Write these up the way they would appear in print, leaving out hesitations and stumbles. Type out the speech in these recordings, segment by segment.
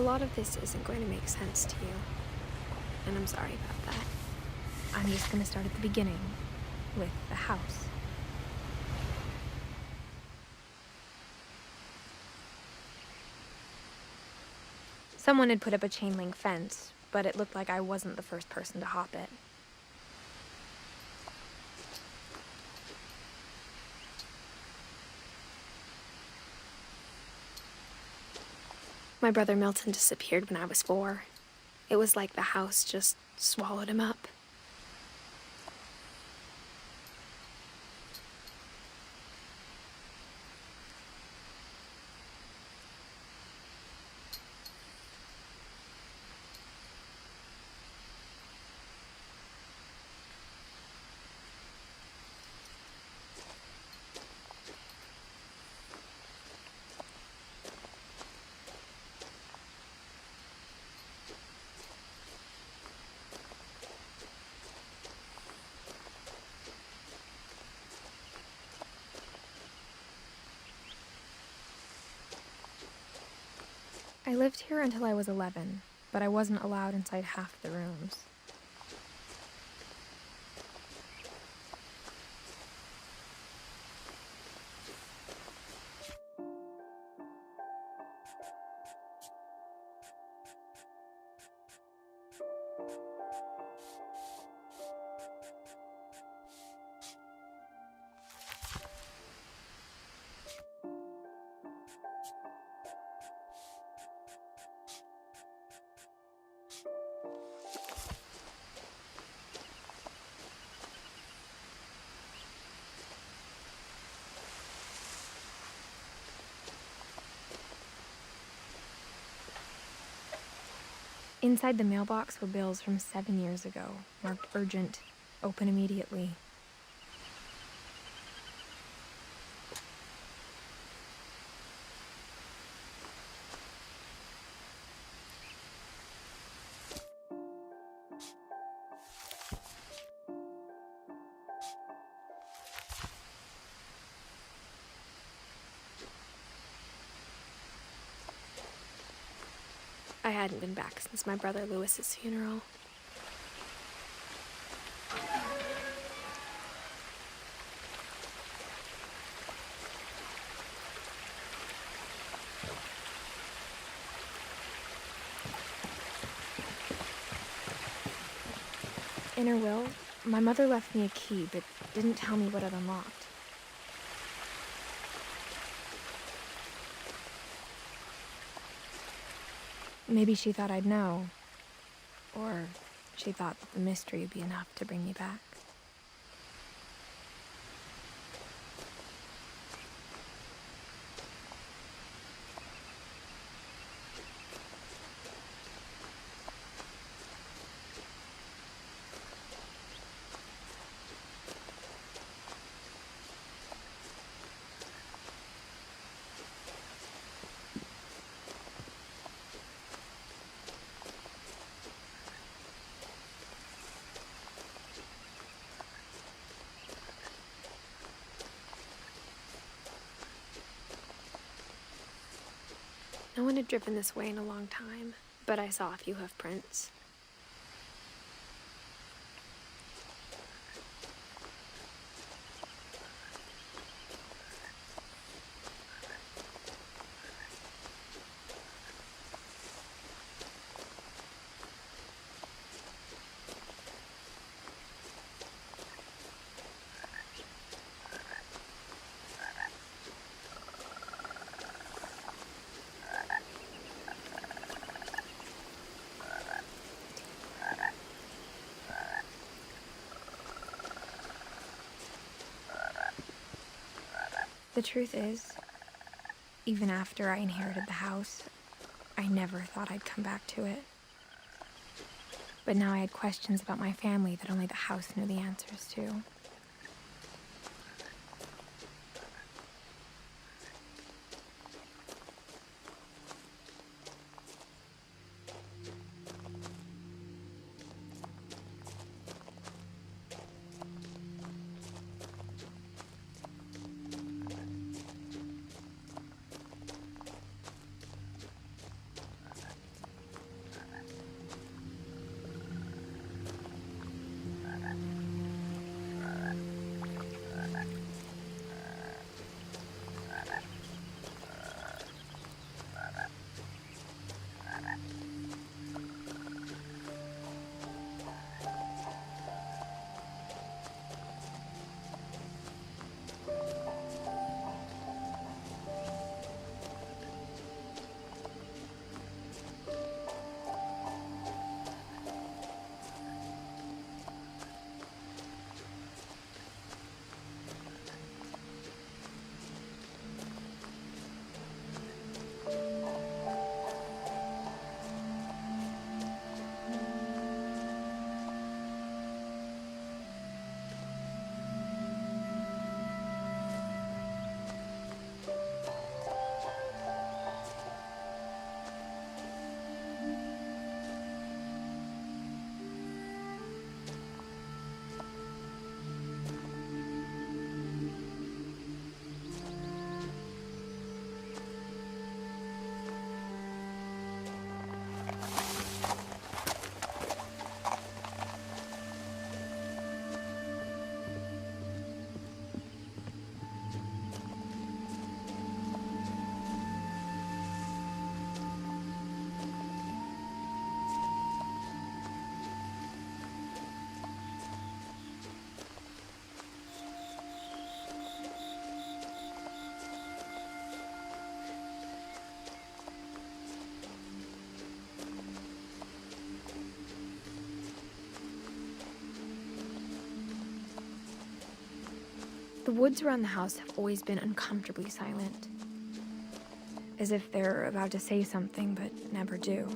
lot of this isn't going to make sense to you, and I'm sorry about that. I'm just going to start at the beginning, with the house. Someone had put up a chain link fence, but it looked like I wasn't the first person to hop it. My brother Milton disappeared when I was 4. It was like the house just swallowed him up. I lived here until I was 11, but I wasn't allowed inside half the rooms. Inside the mailbox were bills from 7 years ago, marked urgent, open immediately. I hadn't been back since my brother Lewis's funeral. In her will, my mother left me a key, but didn't tell me what it unlocked. Maybe she thought I'd know, or she thought that the mystery would be enough to bring me back. No one had driven this way in a long time, but I saw a few hoof prints. The truth is, even after I inherited the house, I never thought I'd come back to it. But now I had questions about my family that only the house knew the answers to. The woods around the house have always been uncomfortably silent, as if they're about to say something but never do.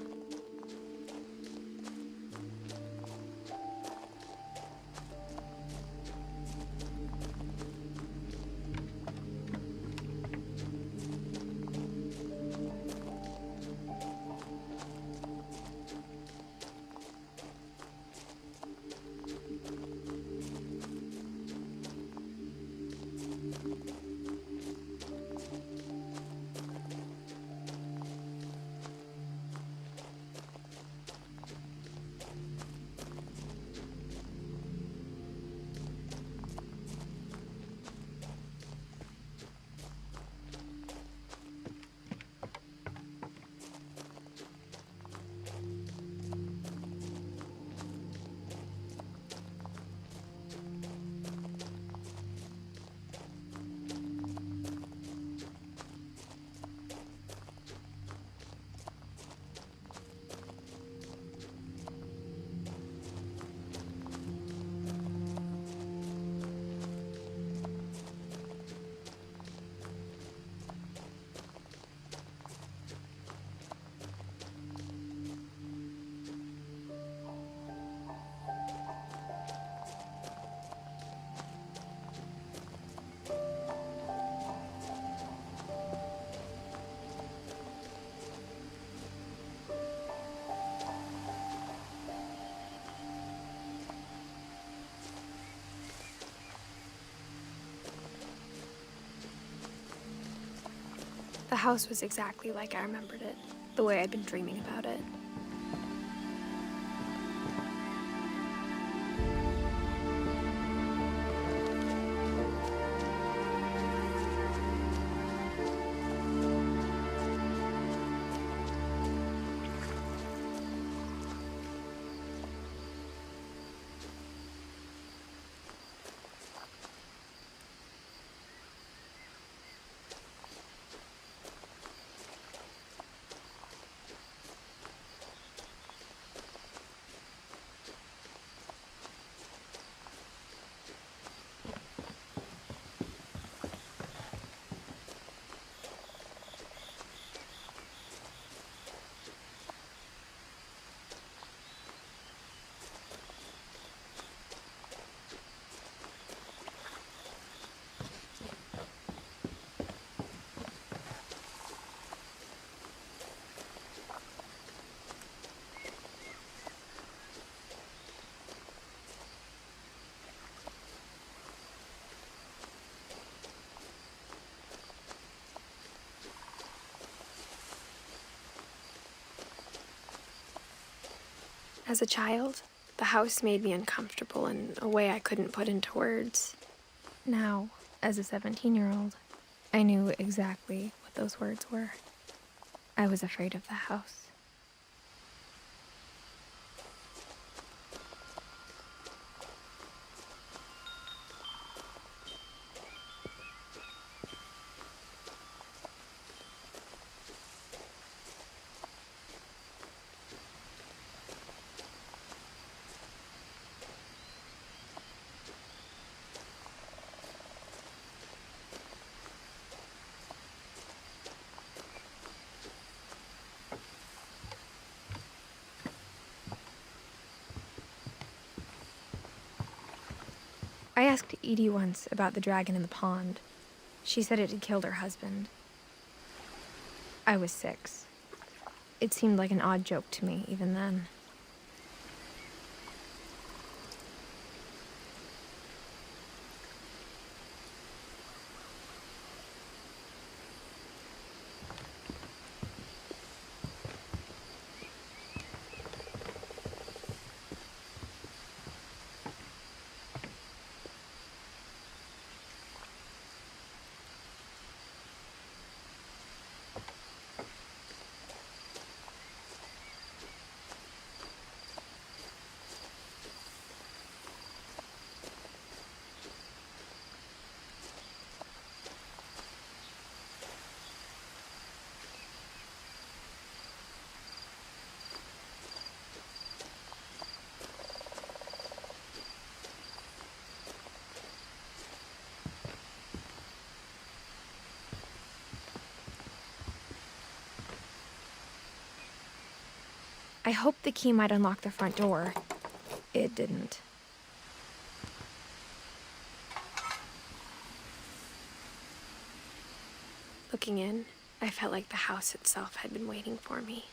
The house was exactly like I remembered it, the way I'd been dreaming about it. As a child, the house made me uncomfortable in a way I couldn't put into words. Now, as a 17-year-old, I knew exactly what those words were. I was afraid of the house. I asked Edie once about the dragon in the pond. She said it had killed her husband. I was 6. It seemed like an odd joke to me even then. I hoped the key might unlock the front door. It didn't. Looking in, I felt like the house itself had been waiting for me.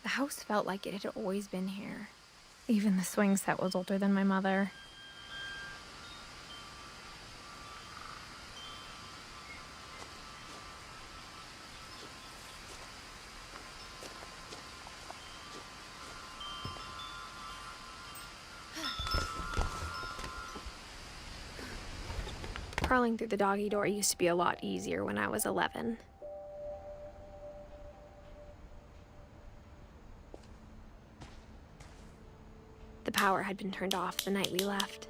The house felt like it had always been here. Even the swing set was older than my mother. Crawling through the doggy door used to be a lot easier when I was 11. The power had been turned off the night we left.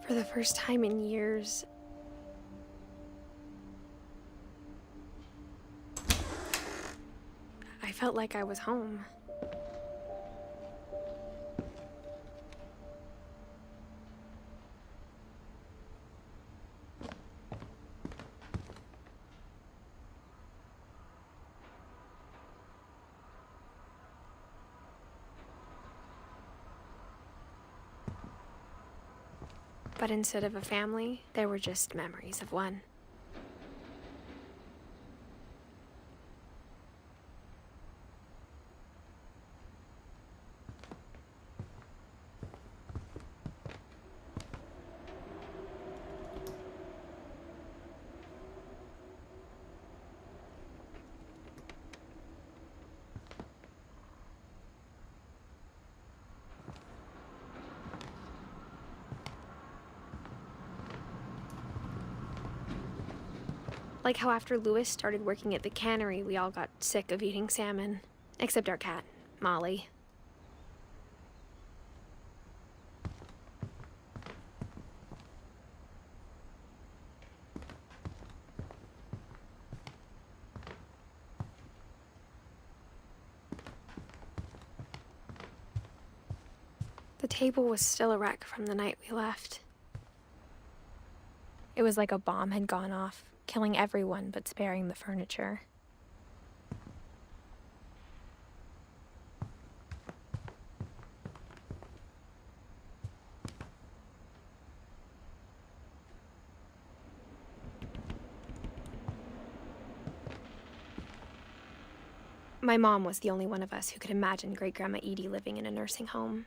For the first time in years, I felt like I was home. But instead of a family, there were just memories of one. Like how after Louis started working at the cannery, we all got sick of eating salmon. Except our cat, Molly. The table was still a wreck from the night we left. It was like a bomb had gone off, killing everyone but sparing the furniture. My mom was the only one of us who could imagine Great-Grandma Edie living in a nursing home.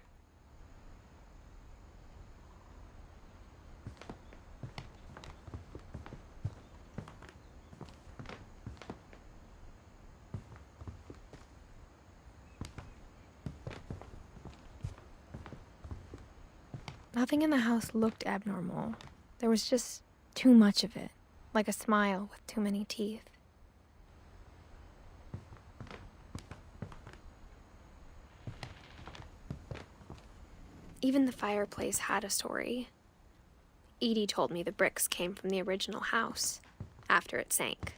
Nothing in the house looked abnormal. There was just too much of it, like a smile with too many teeth. Even the fireplace had a story. Edie told me the bricks came from the original house, after it sank.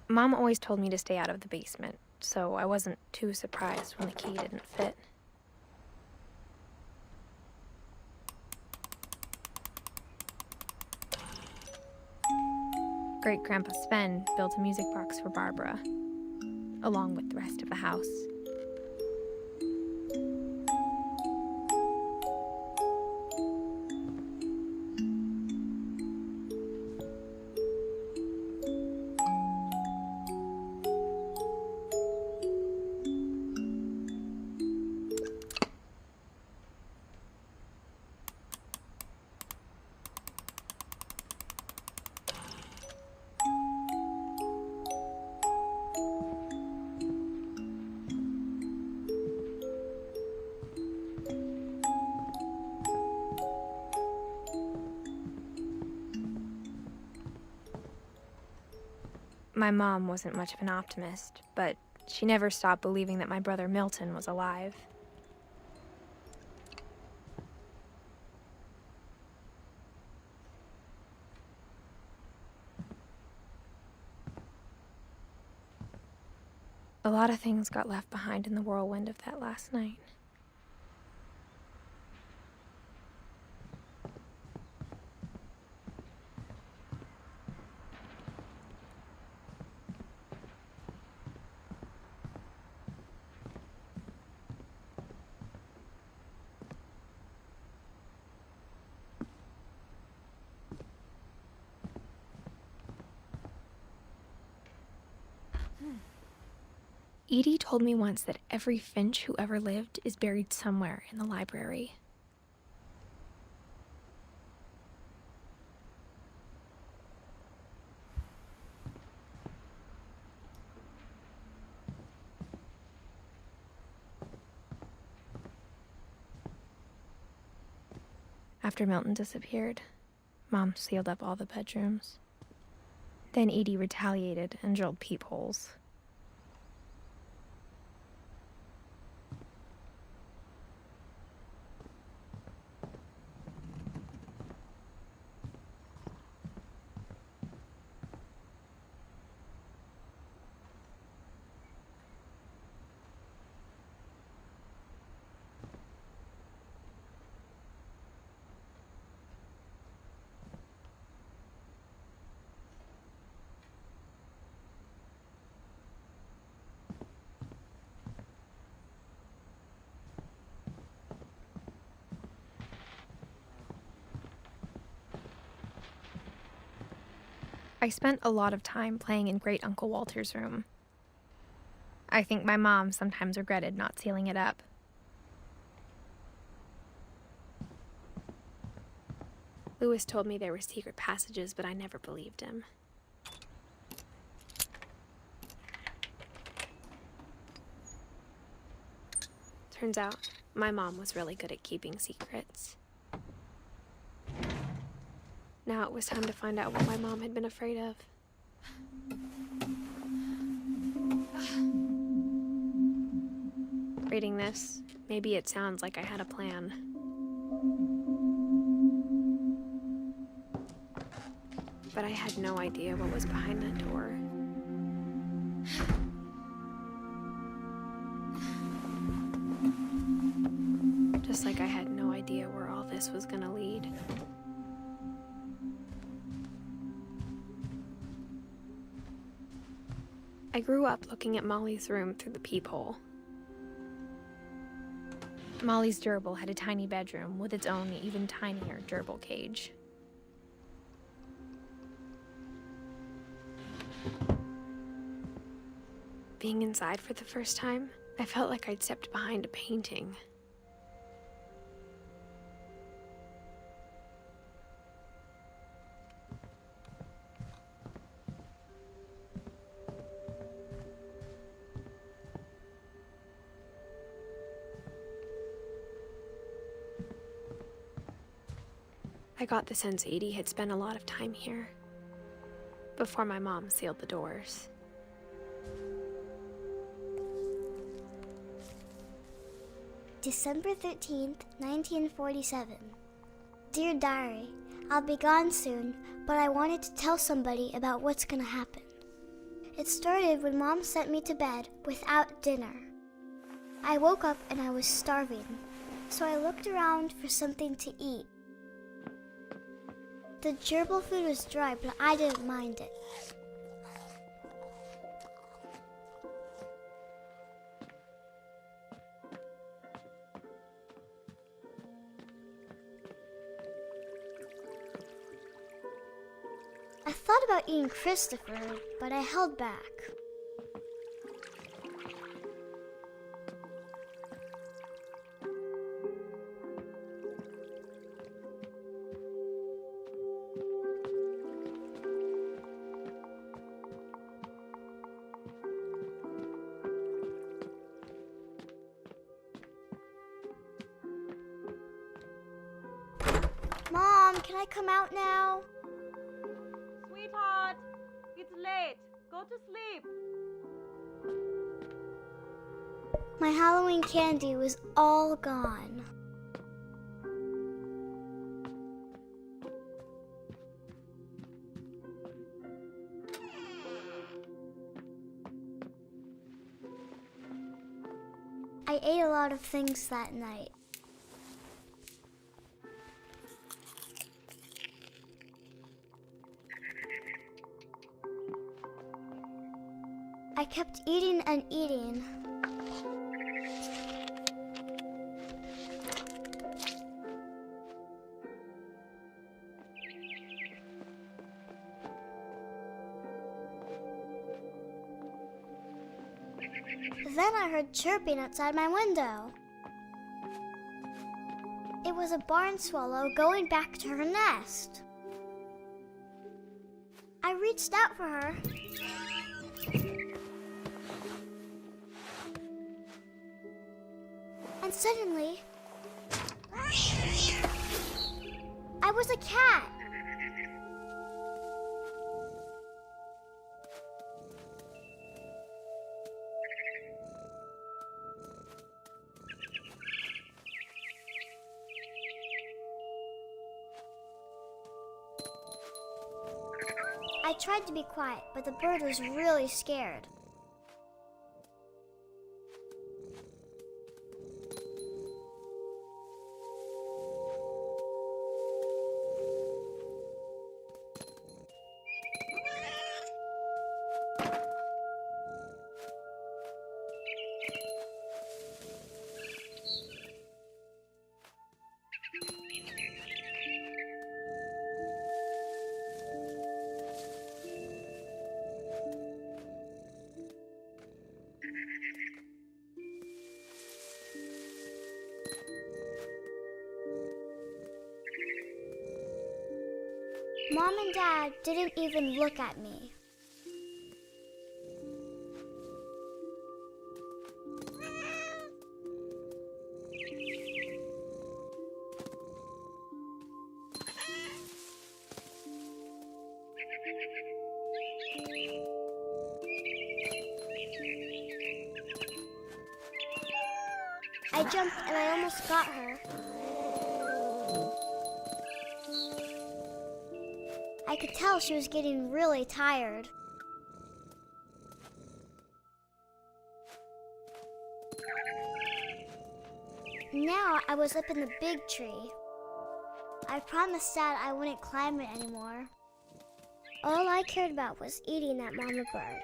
Mom always told me to stay out of the basement, so I wasn't too surprised when the key didn't fit. Great-Grandpa Sven built a music box for Barbara, along with the rest of the house. My mom wasn't much of an optimist, but she never stopped believing that my brother Milton was alive. A lot of things got left behind in the whirlwind of that last night. Edie told me once that every Finch who ever lived is buried somewhere in the library. After Milton disappeared, Mom sealed up all the bedrooms. Then Edie retaliated and drilled peepholes. I spent a lot of time playing in Great Uncle Walter's room. I think my mom sometimes regretted not sealing it up. Lewis told me there were secret passages, but I never believed him. Turns out, my mom was really good at keeping secrets. Now it was time to find out what my mom had been afraid of. Reading this, maybe it sounds like I had a plan. But I had no idea what was behind that door. Just like I had no idea where all this was gonna lead. I grew up looking at Molly's room through the peephole. Molly's gerbil had a tiny bedroom with its own even tinier gerbil cage. Being inside for the first time, I felt like I'd stepped behind a painting. I got the sense Edie had spent a lot of time here, before my mom sealed the doors. December 13th, 1947. Dear Diary, I'll be gone soon, but I wanted to tell somebody about what's gonna happen. It started when Mom sent me to bed without dinner. I woke up and I was starving, so I looked around for something to eat. The gerbil food was dry, but I didn't mind it. I thought about eating Christopher, but I held back. Mom, can I come out now? Sweetheart, it's late. Go to sleep. My Halloween candy was all gone. I ate a lot of things that night. I kept eating and eating. Then I heard chirping outside my window. It was a barn swallow going back to her nest. I reached out for her. And suddenly, I was a cat. I tried to be quiet, but the bird was really scared. Mom and Dad didn't even look at me. I jumped and I almost got her. I could tell she was getting really tired. Now I was up in the big tree. I promised Dad I wouldn't climb it anymore. All I cared about was eating that mama bird.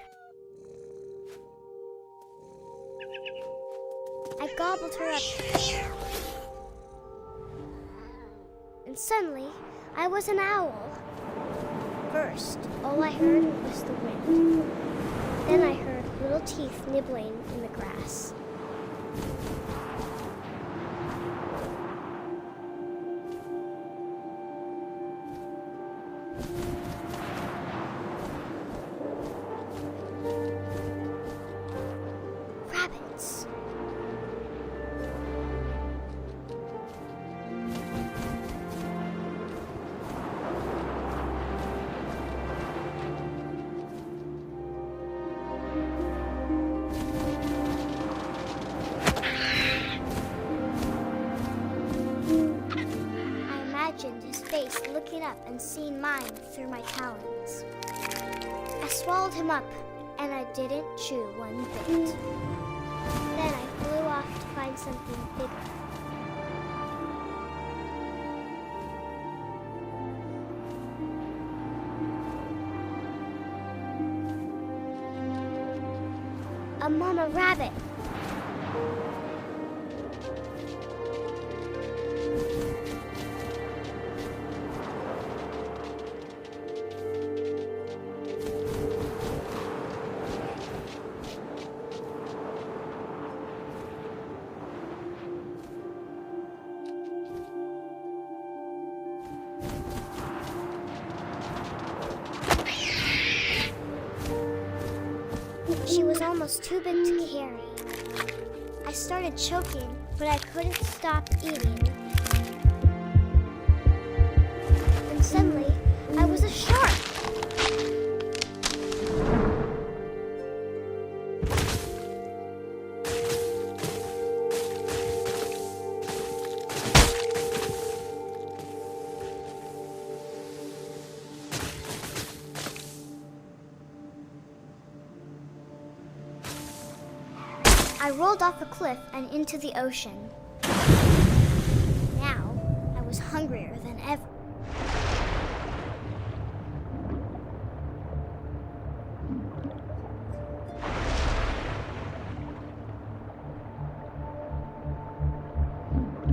I gobbled her up. And suddenly, I was an owl. First, all I heard was the wind. Then I heard little teeth nibbling in the grass. Rabbits. I imagined his face looking up and seeing mine through my talons. I swallowed him up, and I didn't chew one bit. Then I flew off to find something bigger. A mama rabbit. She was almost too big to carry. I started choking, but I couldn't stop eating. And suddenly, I was a shark. I rolled off a cliff and into the ocean. Now, I was hungrier than ever.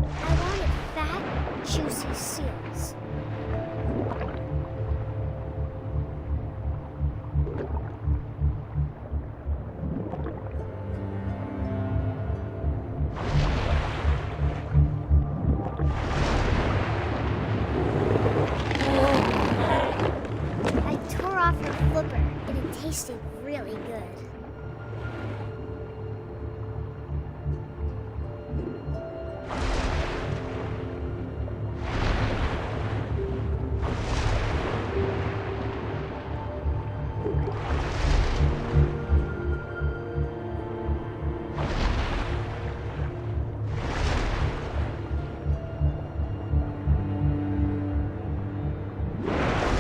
I wanted fat, juicy seals. And it tasted really good.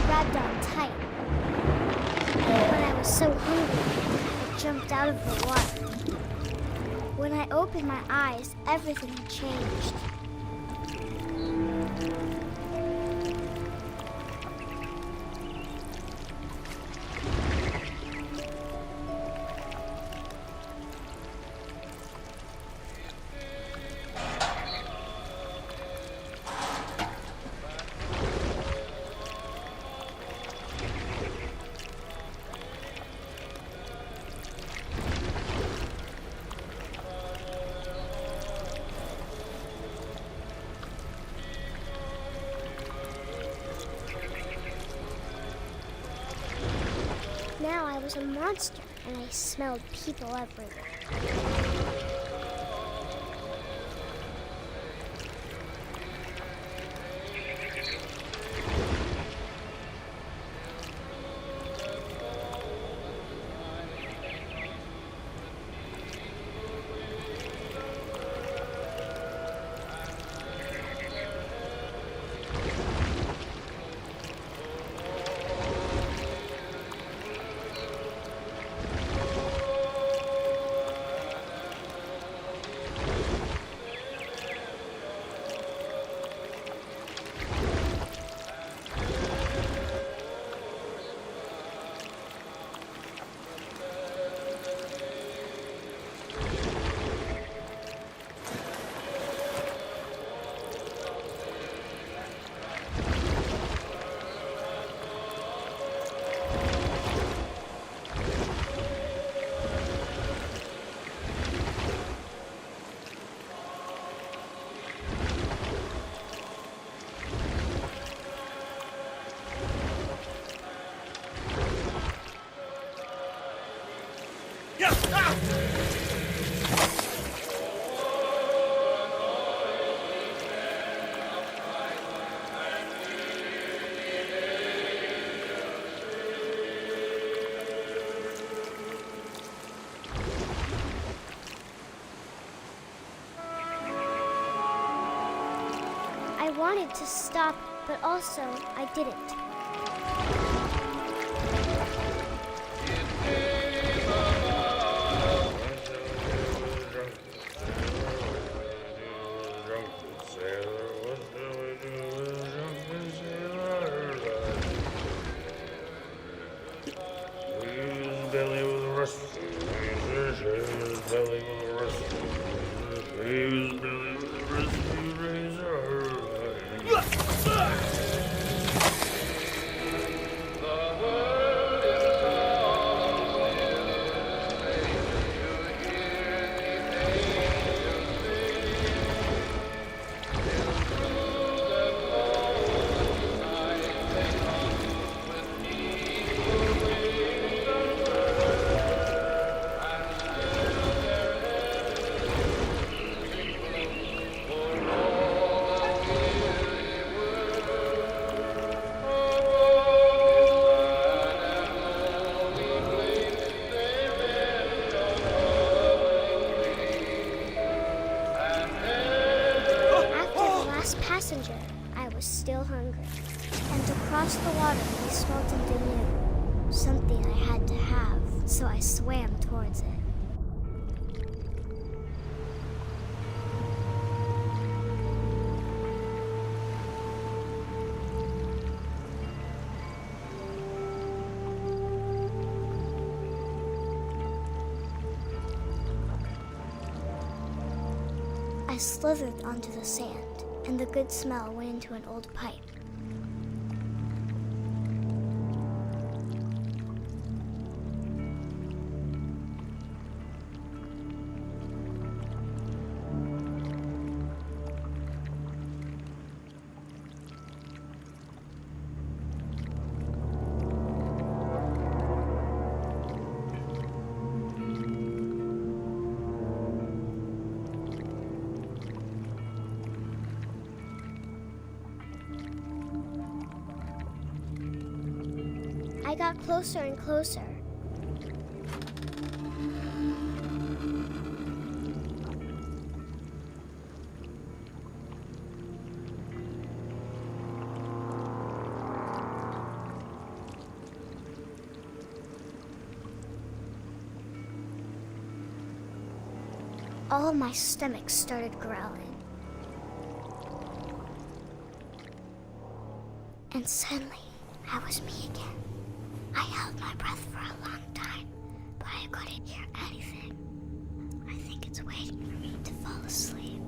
Grabbed on tight. When I was so hungry, I jumped out of the water. When I opened my eyes, everything had changed. Now I was a monster, and I smelled people everywhere. wanted to stop, but also I didn't. Passenger, I was still hungry. And across the water, we smelled something new. Something I had to have, so I swam towards it. I slithered onto the sand, and the good smell went into an old pipe. I got closer and closer. All my stomach started growling. And suddenly, I was me again. I held my breath for a long time, but I couldn't hear anything. I think it's waiting for me to fall asleep.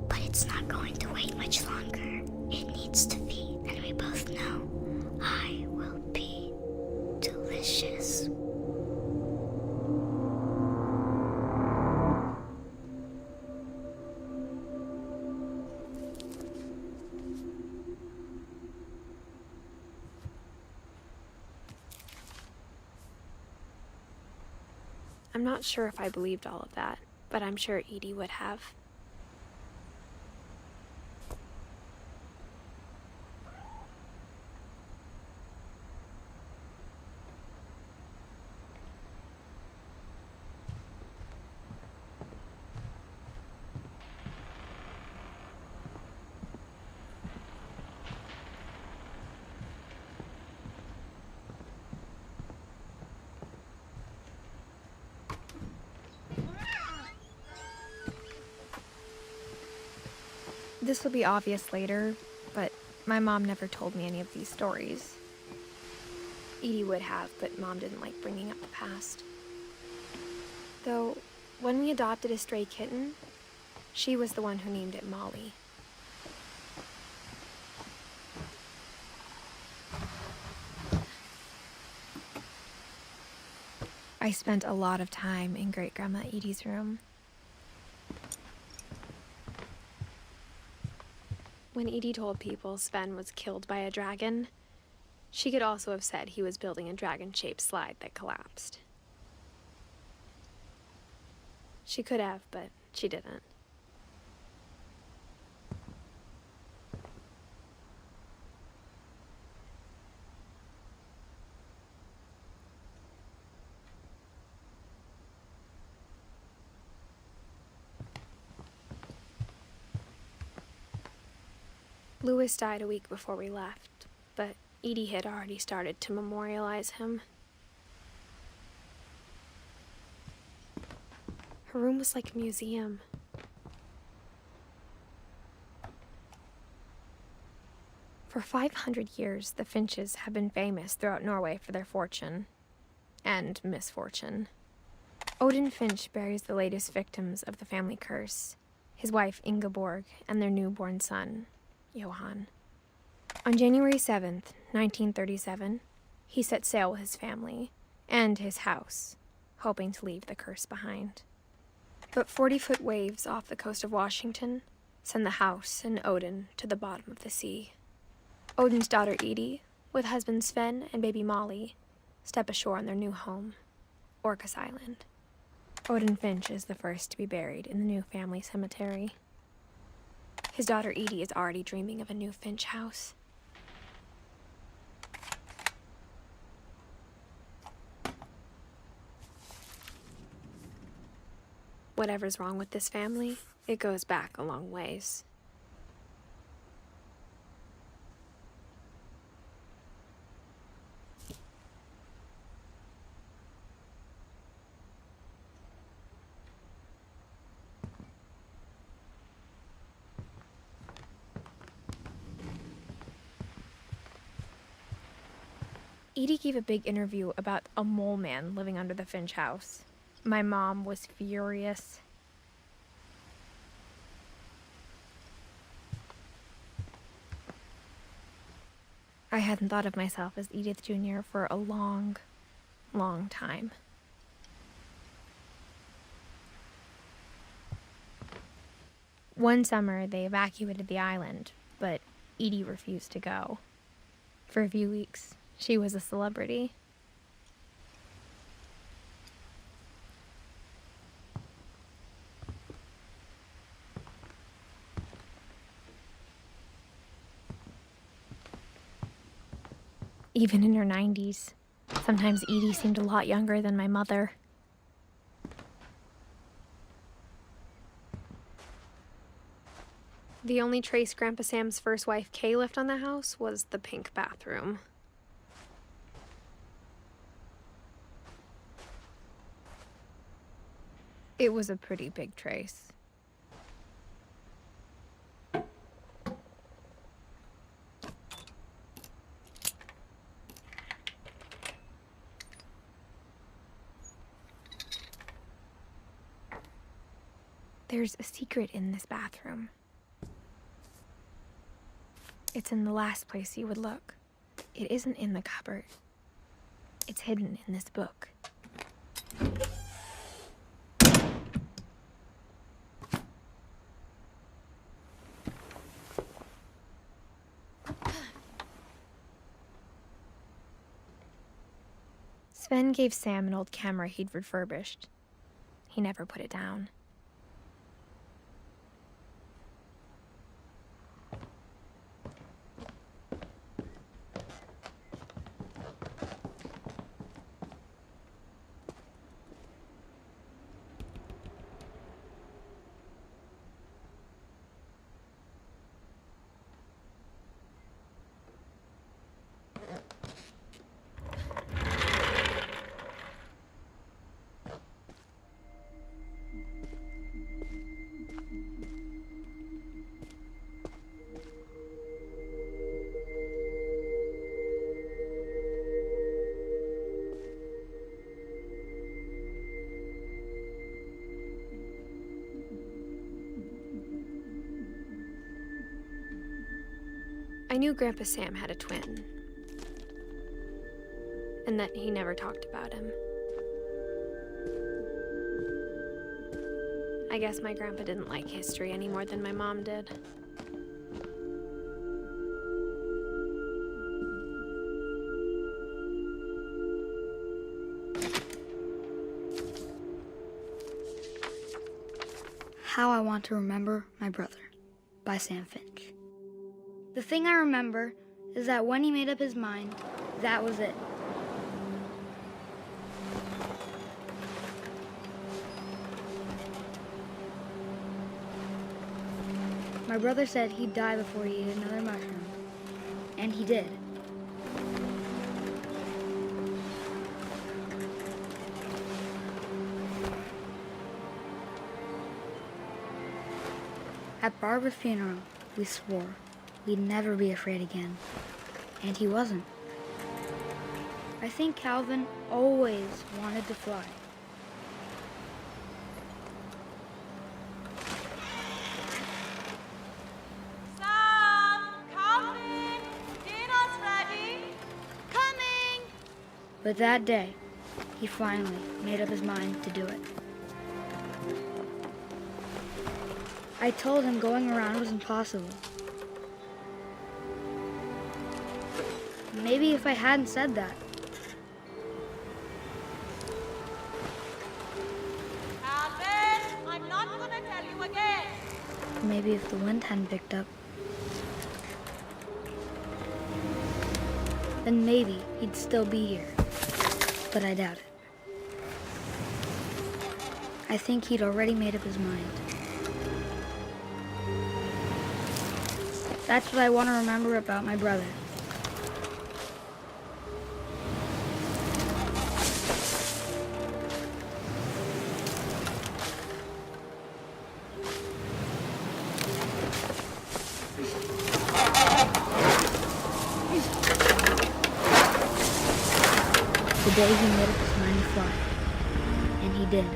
But it's not going to wait much longer. It needs to feed, and we both know I will be delicious. I'm not sure if I believed all of that, but I'm sure Edie would have. This will be obvious later, but my mom never told me any of these stories. Edie would have, but Mom didn't like bringing up the past. Though, when we adopted a stray kitten, she was the one who named it Molly. I spent a lot of time in Great-Grandma Edie's room. When Edie told people Sven was killed by a dragon, she could also have said he was building a dragon-shaped slide that collapsed. She could have, but she didn't. Louis died a week before we left, but Edie had already started to memorialize him. Her room was like a museum. For 500 years, the Finches have been famous throughout Norway for their fortune and misfortune. Odin Finch buries the latest victims of the family curse, his wife Ingeborg and their newborn son, Johan. On January 7th, 1937, he set sail with his family and his house, hoping to leave the curse behind. But 40-foot waves off the coast of Washington send the house and Odin to the bottom of the sea. Odin's daughter Edie, with husband Sven and baby Molly, step ashore on their new home, Orcas Island. Odin Finch is the first to be buried in the new family cemetery. His daughter Edie is already dreaming of a new Finch house. Whatever's wrong with this family, it goes back a long ways. Edie gave a big interview about a mole man living under the Finch house. My mom was furious. I hadn't thought of myself as Edith Jr. for a long, long time. One summer, they evacuated the island, but Edie refused to go. For a few weeks, she was a celebrity. Even in her 90s, sometimes Edie seemed a lot younger than my mother. The only trace Grandpa Sam's first wife, Kay, left on the house was the pink bathroom. It was a pretty big trace. There's a secret in this bathroom. It's in the last place you would look. It isn't in the cupboard. It's hidden in this book. Sven gave Sam an old camera he'd refurbished. He never put it down. I knew Grandpa Sam had a twin, and that he never talked about him. I guess my grandpa didn't like history any more than my mom did. How I Want to Remember My Brother by Sam Finch. The thing I remember is that when he made up his mind, that was it. My My brother said he'd die before he ate another mushroom. And he did. At Barbara's funeral, we swore we'd never be afraid again. And he wasn't. I think Calvin always wanted to fly. Sam! Calvin! Dinner's ready! Coming! But that day, he finally made up his mind to do it. I told him going around was impossible. Maybe if I hadn't said that, Calvin! I'm not gonna tell you again! maybe if the wind hadn't picked up, then maybe he'd still be here. But I doubt it. I think he'd already made up his mind. That's what I want to remember about my brother. The day he made up his mind to fly. And he did.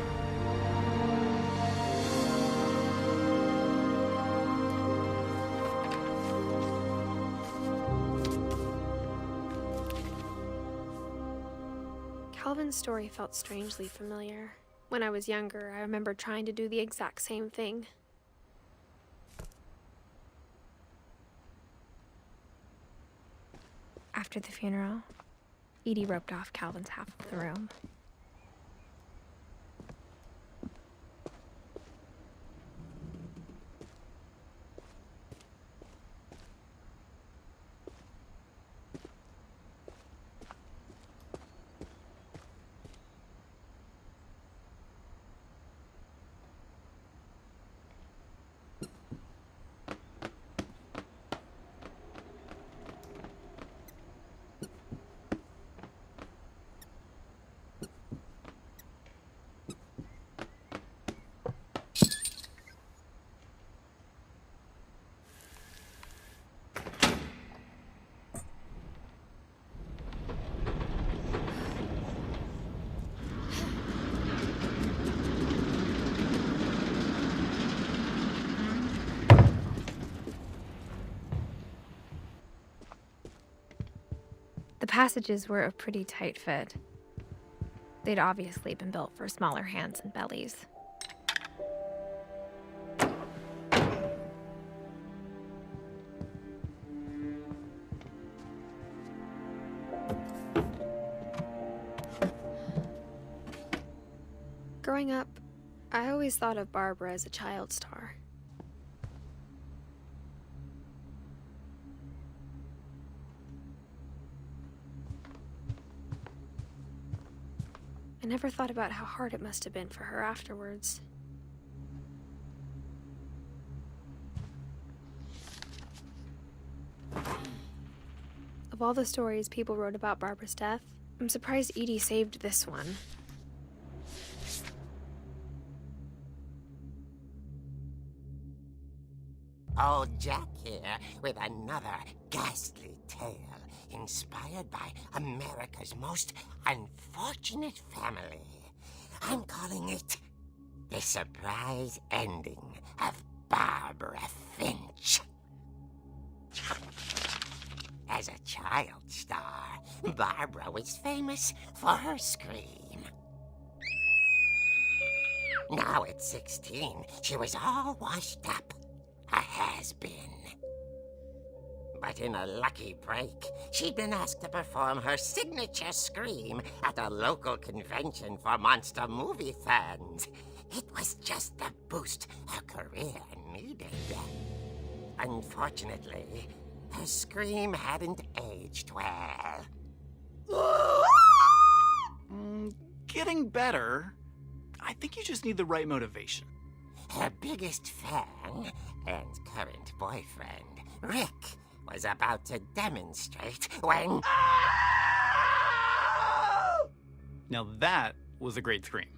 Calvin's story felt strangely familiar. When I was younger, I remember trying to do the exact same thing. After the funeral, Edie roped off Calvin's half of the room. The passages were a pretty tight fit. They'd obviously been built for smaller hands and bellies. Growing up, I always thought of Barbara as a child star. I never thought about how hard it must have been for her afterwards. Of all the stories people wrote about Barbara's death, I'm surprised Edie saved this one. Old Jack here with another ghastly tale inspired by America's most unfortunate family. I'm calling it The Surprise Ending of Barbara Finch. As a child star, Barbara was famous for her scream. Now at 16, she was all washed up. A has-been. But in a lucky break, she'd been asked to perform her signature scream at a local convention for monster movie fans. It was just the boost her career needed. Unfortunately, her scream hadn't aged well. Getting better. I think you just need the right motivation. her biggest fan and current boyfriend, Rick, was about to demonstrate when... Now that was a great scream.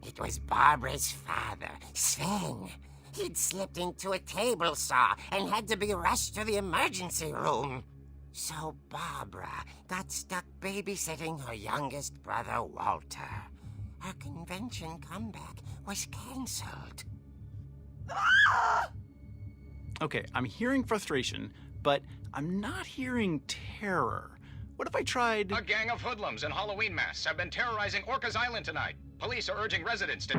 It was Barbara's father, Sven. He'd slipped into a table saw and had to be rushed to the emergency room. So Barbara got stuck babysitting her youngest brother, Walter. Her convention comeback was cancelled. Okay, I'm hearing frustration, but I'm not hearing terror. What if I tried... A gang of hoodlums in Halloween masks have been terrorizing Orcas Island tonight. Police are urging residents to...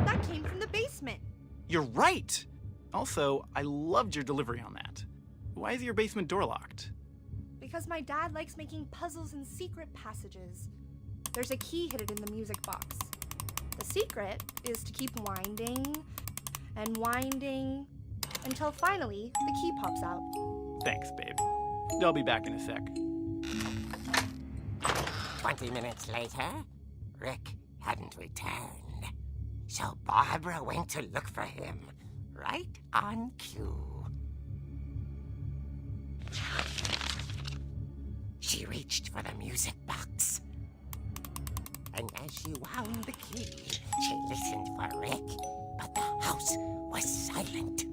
That came from the basement. You're right! Also, I loved your delivery on that. Why is your basement door locked? Because my dad likes making puzzles and secret passages. There's a key hidden in the music box. The secret is to keep winding and winding until finally the key pops out. Thanks, babe. I'll be back in a sec. 20 minutes later, Rick hadn't returned. So Barbara went to look for him, right on cue. She reached for the music box. And as she wound the key, she listened for Rick, but the house was silent.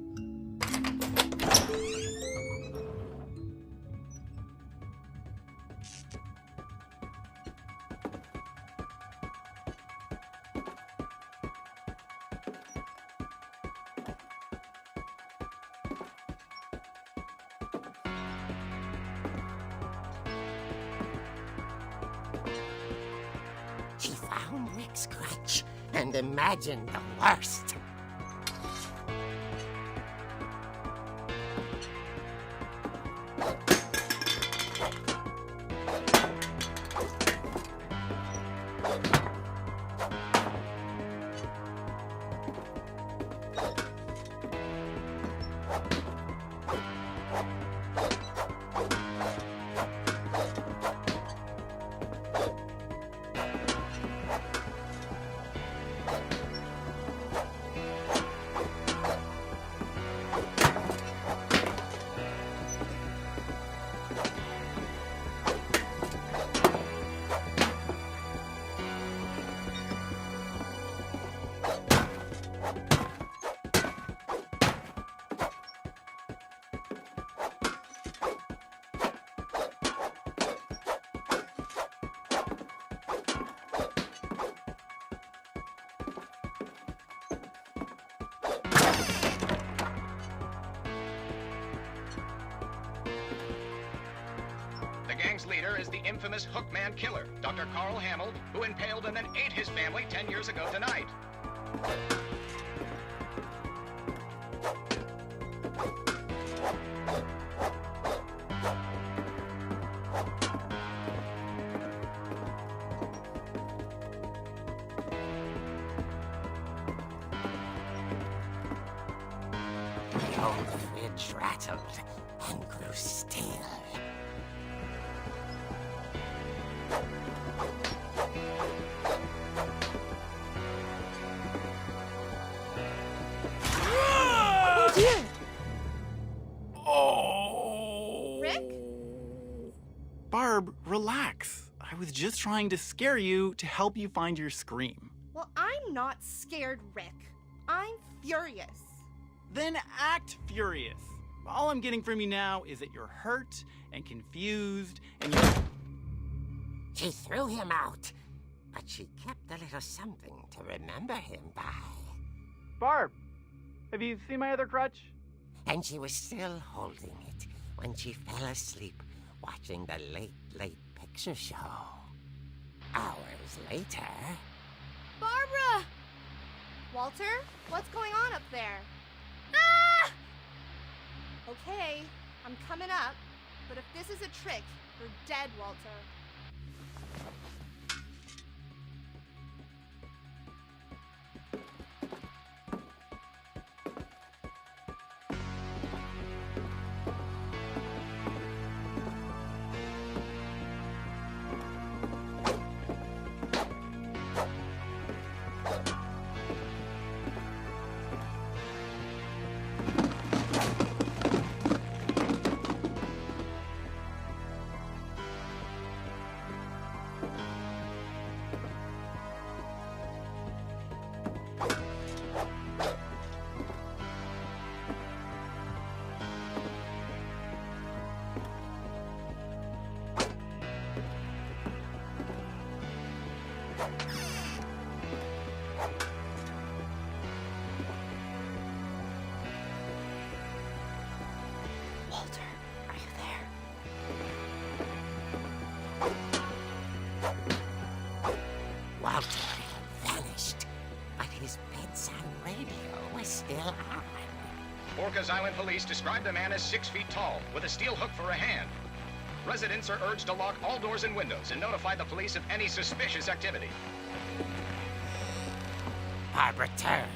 She found Rick's crutch and imagined the worst. The gang's leader is the infamous Hookman killer, Dr. Carl Hamill, who impaled and then ate his family 10 years ago tonight. The old fridge rattled and grew still. Oh dear! Oh! Rick? Barb, relax. I was just trying to scare you to help you find your scream. Well, I'm not scared, Rick. I'm furious. Then act furious. All I'm getting from you now is that you're hurt and confused and you're... She threw him out, but she kept a little something to remember him by. Barb, have you seen my other crutch? And she was still holding it when she fell asleep watching the late picture show. Hours later... Barbara! Walter, what's going on up there? Ah! Okay, I'm coming up, but if this is a trick, you're dead, Walter. Rapids and radio was still on. Orcas Island police described the man as 6 feet tall, with a steel hook for a hand. Residents are urged to lock all doors and windows and notify the police of any suspicious activity. Barbara turned,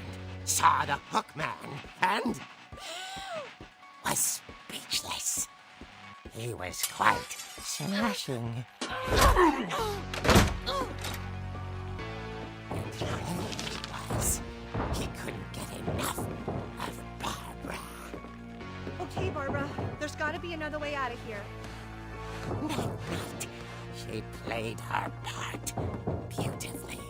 saw the hookman, and was speechless. He was quite smashing. And there he was. He couldn't get enough of Barbara. Okay, Barbara, there's gotta be another way out of here. That night, she played her part beautifully.